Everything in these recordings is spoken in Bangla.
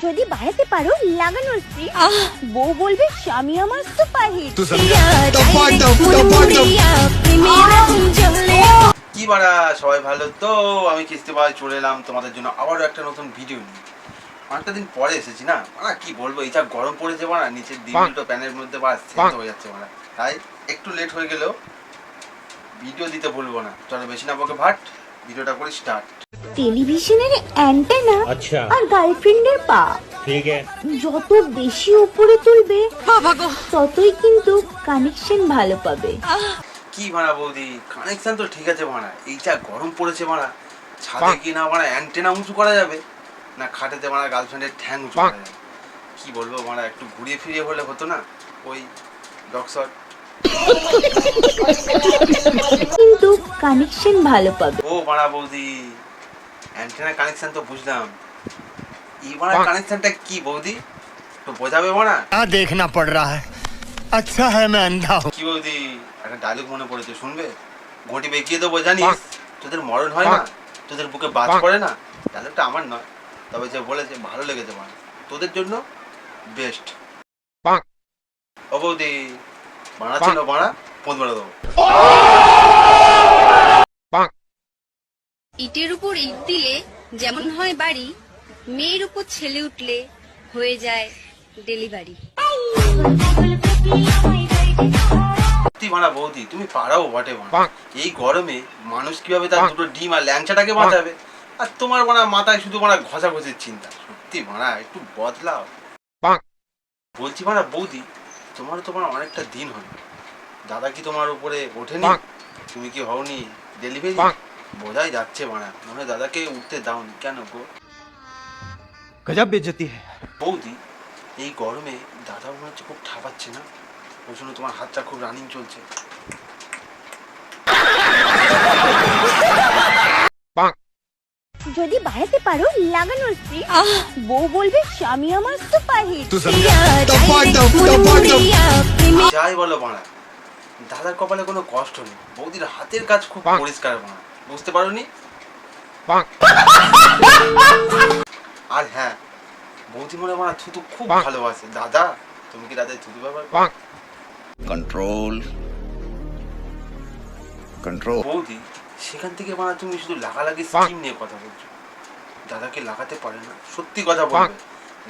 যদি বাড়াতে পারো লাগানোর স্পিড, বউ বলবে স্বামী আমার সুপারহিট। কি বাড়া, সবাই ভালো তো? আমি কিস্তি ভাই চলে এলাম তোমাদের জন্য আবারও একটা নতুন ভিডিও নিয়ে। অনেকটা দিন পরে এসেছি না কি বলবো, এই যা গরম পড়েছে বাড়া, নিচের দিন দুটো প্যানের মধ্যে বাড়া সেদ্ধ হয়ে যাচ্ছে বাড়া। তাই একটু লেট হয়ে গেলেও ভিডিও দিতে ভুলবো না। চলো বেশি না বকে ভাট, ভিডিওটা করে স্টার্ট। টেলিভিশনের অ্যান্টেনা আর গার্লফ্রেন্ডের পা যত বেশি উপরে তুলবে ততই কিন্তু কানেকশন ভালো পাবে। কি ভাড়া বৌদি, কানেকশন তো ঠিক আছে ভাড়া, এই যা গরম পড়েছে ভাড়া, ছাদে কি না ভাড়া অ্যান্টেনা উঁচু করা যাবে, না খাটেতে ভাড়া গার্লফ্রেন্ডের ঠ্যাং উঁচু করা যাবে? কি বলবো ভাড়া, একটু ঘুরিয়ে ফিরিয়ে হলে হতো না? ওই ডক্সর কিন্তু কানেকশন ভালো পাবে। ও ভাড়া বৌদি, অ্যান্টেনা কানেকশন তো বুঝলাম, এই ভাড়া কানেকশনটা কি বৌদি, তো বোঝাবে ভাড়া? देखना पड़ रहा है, अच्छा है मैं अंधा हूँ। কি বৌদি, একটা ডায়লগ মনে পড়েছে, শুনবে? ঘটি বেঁকিয়ে দেবো জানিস, তোদের মরণ হয় না, তোদের বুকে বাজ পড়ে না। ডায়লগটা আমার নয়, তবে যে বলেছে ভালো লেগেছে ভাড়া, তোদের জন্য বেস্ট। ও বৌদি, ভাড়া ছিল ভাড়া, পৌঁছ বেড়া দেবো। ইটের উপর ইট দিলে যেমন হয় বাড়ি, মেয়ের উপর ছেলে উঠলে হয়ে যায় ডেলিভারি। সত্যি ভাড়া বৌদি, তুমি পারাও বটে ভাড়া। এই গরমে মানুষ কিভাবে তার দুটো ডিম আর ল্যাংচাটাকে বাঁচাবে, আর তোমার ভাড়া মাথায় শুধু ভাড়া ঘষাঘষির চিন্তা। সত্যি ভাড়া একটু বদলাও। বলছি ভাড়া বৌদি, তোমার তো ভাড়া অনেকটা দিন হলো, দাদা কি তোমার উপরে ওঠেনি? তুমি কি হওনি ডেলিভারি? বোঝাই যাচ্ছে ভাড়া, মনে হয় দাদাকে উঠতে দাওনি। কেন গো? गजब बेइज्जती है। বৌদি, এই গরমে দাদা মনে হচ্ছে খুব ঠাপাচ্ছে না? ওই জন্য তোমার হাতটা খুব রানিং চলছে। যদি বাড়াতে পারো লাগানোর স্পিড, বউ বলবে স্বামী আমার সুপারহিট। যাই বলো ভাড়া, দাদার কপালে কোনো কষ্ট নেই, বৌদির হাতের কাজ খুব পরিষ্কার ভাড়া, বুঝতে পারোনি? আর হ্যাঁ, বৌদি মনে ভাড়া থুতু খুব ভালোবাসে। দাদা, তুমি কি দাদার থুতু ব্যবহার করো? Control control. বৌদি, সেখান থেকে ভাড়া তুমি শুধু লাগালাগি স্কিম নিয়ে কথা বলছো, দাদাকে লাগাতে পারে না। সত্যি কথা বলবে,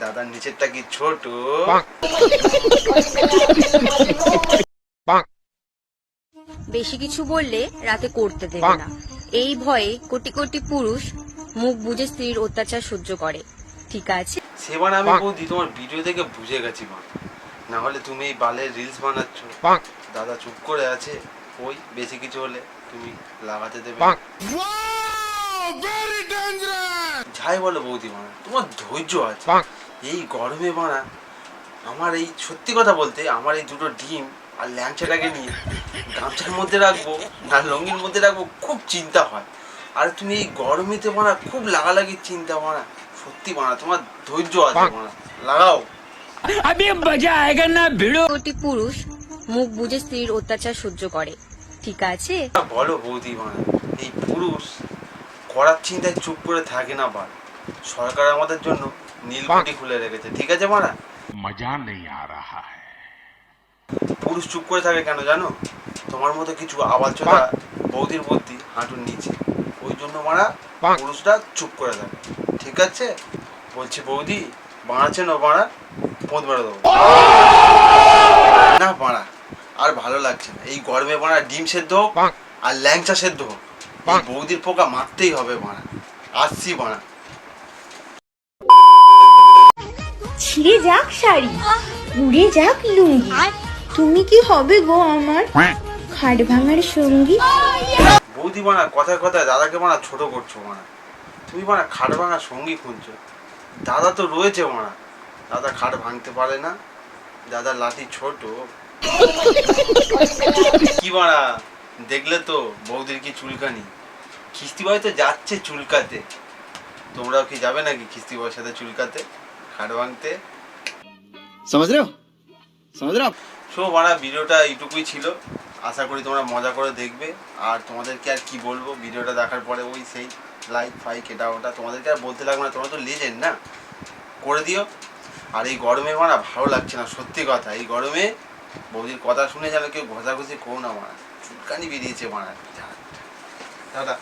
দাদার নিচেরটা কি ছোট? বেশি কিছু বললে রাতে করতে দেবে না, এই ভয়ে কোটি কোটি পুরুষ মুখ বুজে স্ত্রীর অত্যাচার সহ্য করে। ঠিক আছে, সেবার আমি বৌদি তোমার ভিডিও দেখে বুঝে গেছি মা, না হলে তুমি এই বালের রিলস বানাচ্ছ। দাদা চুপ করে আছে, ওই বেশি কিছু হলে তুমি লাগাতে দেবে। যাই বলো বৌদি মানা, তোমার ধৈর্য আছে। এই গরমে মানা আমার এই সত্যি কথা বলতে, আমার এই দুটো ডিম আর ল্যাংচাটাকে নিয়ে গামছার মধ্যে রাখবো না লঙ্গির মধ্যে রাখবো, খুব চিন্তা হয়। আর তুমি এই গরমেতে মানা খুব লাগালাগির চিন্তা মানা। সত্যি মানা, তোমার ধৈর্য আছে মানা, লাগাও। কোটি পুরুষ মুখ বুজে স্ত্রীর অত্যাচার সহ্য করে। ঠিক আছে, বলো বৌদি মানা, এই পুরুষ করার চিন্তায় চুপ করে থাকে না বার। সরকার আমাদের জন্য নীলকুঠি খুলে রেখেছে, ঠিক আছে মানা? मजा नहीं आ रहा है। পুরুষ চুপ করে থাকে কেন জানো? তোমার মতো কিছু আবালচোদা বৌদির বুদ্ধি হাঁটুর নিচে, ওই জন্য মারা পুরুষরা চুপ করে থাকে। ঠিক আছে, বলছি বৌদি, বাড়াচ্ছে না বাড়া, পোঁত মেরে দেবো না বাড়া। আর ভালো লাগছে না এই গরমে বাড়া, ডিম সেদ্ধ হোক আর ল্যাংচা সেদ্ধ হোক, এই বৌদির পোকা মারতেই হবে বাড়া। আসছি বাড়া। ছিঁড়ে যাক শাড়ি, উড়ে যাক লুঙ্গি, তুমি কি হবে গো আমার খাট ভাঙার সঙ্গী? বৌদি বানা কথায় কথায় দাদাকে বানা ছোট করছো বানা। তুমি বানা খাট ভাঙার সঙ্গী খুঁজছো, দাদা তো রয়েছে বানা। দাদা খাট ভাঙতে পারে না, দাদার লাঠি ছোট। কি বানা, দেখলে তো বৌদির কি চুলকানি? খিস্তি বয় তো যাচ্ছে চুলকাতে, তোমরাও কি যাবে নাকি খিস্তি বয়ের সাথে চুলকাতে, খাট ভাঙতে? समझ रहे हो समझ रहे हो? সো বানা, ভিডিওটা এইটুকুই ছিল, আশা করি তোমরা মজা করে দেখবে। আর তোমাদেরকে আর কি বলবো, ভিডিওটা দেখার পরে ওই সেই লাইক ফাইক এটা ওটা তোমাদেরকে আর বলতে লাগবে না, তোমরা তো লেজেন্ড না। করে দিও। আর এই গরমে মারা ভালো লাগছে না, সত্যি কথা। এই গরমে বৌদির কথা শুনে যেন কেউ ঘষাঘষি করো না মারা, চুলকানি বেরিয়েছে মারা। দাদা